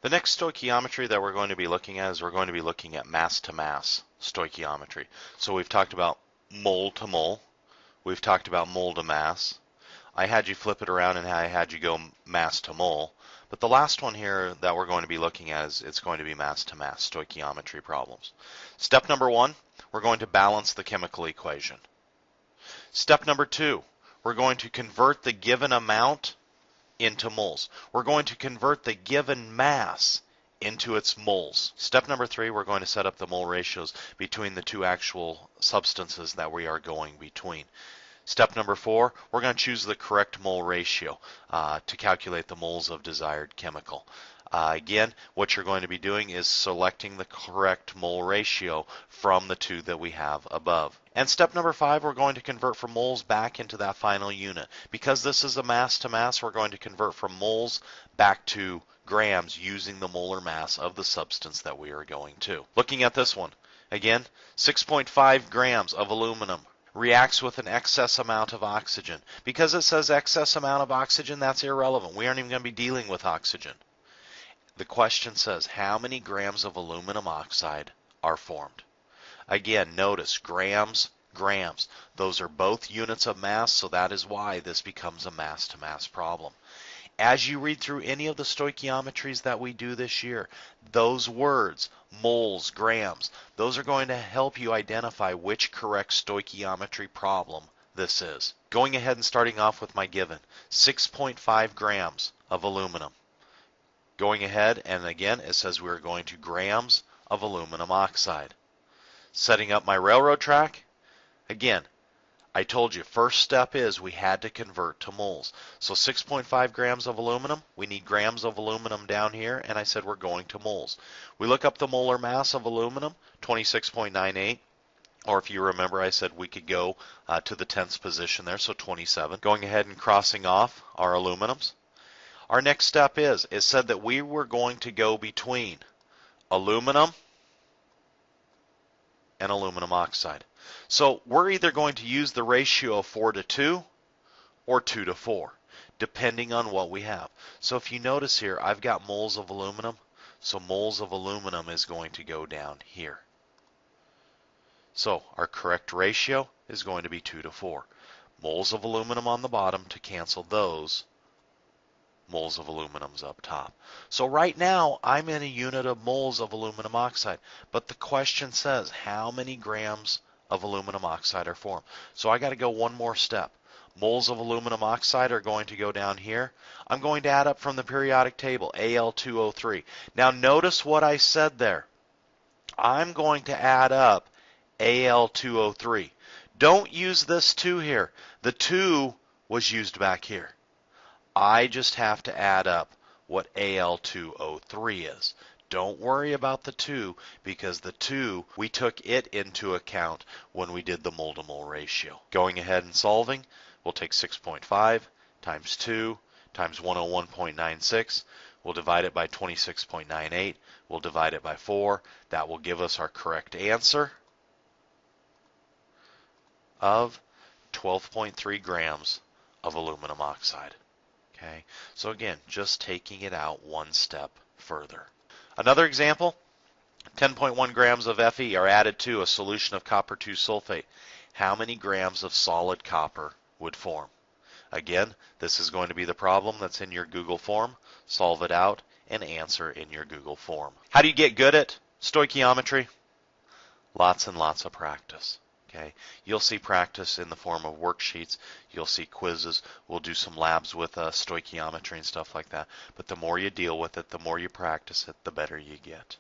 The next stoichiometry that we're going to be looking at is we're going to be looking at mass-to-mass stoichiometry. So we've talked about mole to mole. We've talked about mole to mass. I had you flip it around and I had you go mass to mole. But the last one here that we're going to be looking at is it's going to be mass-to-mass stoichiometry problems. Step number one, we're going to balance the chemical equation. Step number two, we're going to convert the given amount into moles. We're going to convert the given mass into its moles. Step number three, we're going to set up the mole ratios between the two actual substances that we are going between. Step number four, we're going to choose the correct mole ratio to calculate the moles of desired chemical. Again, what you're going to be doing is selecting the correct mole ratio from the two that we have above. And step number five, we're going to convert from moles back into that final unit. Because this is a mass to mass, we're going to convert from moles back to grams using the molar mass of the substance that we are going to. Looking at this one, again, 6.5 grams of aluminum reacts with an excess amount of oxygen. Because it says excess amount of oxygen, that's irrelevant. We aren't even going to be dealing with oxygen. The question says, how many grams of aluminum oxide are formed? Again, notice grams, grams. Those are both units of mass, so that is why this becomes a mass-to-mass problem. As you read through any of the stoichiometries that we do this year, those words, moles, grams, those are going to help you identify which correct stoichiometry problem this is. Going ahead and starting off with my given, 6.5 grams of aluminum. Going ahead, and again, it says we're going to grams of aluminum oxide. Setting up my railroad track, again, I told you, first step is we had to convert to moles. So 6.5 grams of aluminum, we need grams of aluminum down here, and I said we're going to moles. We look up the molar mass of aluminum, 26.98. Or if you remember, I said we could go to the 10th position there, so 27. Going ahead and crossing off our aluminums. Our next step is, it said that we were going to go between aluminum and aluminum oxide. So we're either going to use the ratio of 4 to 2 or 2 to 4, depending on what we have. So if you notice here, I've got moles of aluminum, so moles of aluminum is going to go down here. So our correct ratio is going to be 2 to 4. Moles of aluminum on the bottom to cancel those moles of aluminum's up top. So right now, I'm in a unit of moles of aluminum oxide, but the question says how many grams of aluminum oxide are formed. So I got to go one more step. Moles of aluminum oxide are going to go down here. I'm going to add up from the periodic table, Al2O3. Now notice what I said there. I'm going to add up Al2O3. Don't use this 2 here. The 2 was used back here. I just have to add up what Al2O3 is. Don't worry about the 2 because the 2, we took it into account when we did the mole-to-mole ratio. Going ahead and solving, we'll take 6.5 times 2 times 101.96. We'll divide it by 26.98. We'll divide it by 4. That will give us our correct answer of 12.3 grams of aluminum oxide. Okay, so again, just taking it out one step further. Another example, 10.1 grams of Fe are added to a solution of copper 2 sulfate. How many grams of solid copper would form? Again, this is going to be the problem that's in your Google form. Solve it out and answer in your Google form. How do you get good at stoichiometry? Lots and lots of practice. Okay. You'll see practice in the form of worksheets. You'll see quizzes. We'll do some labs with stoichiometry and stuff like that. But the more you deal with it, the more you practice it, the better you get.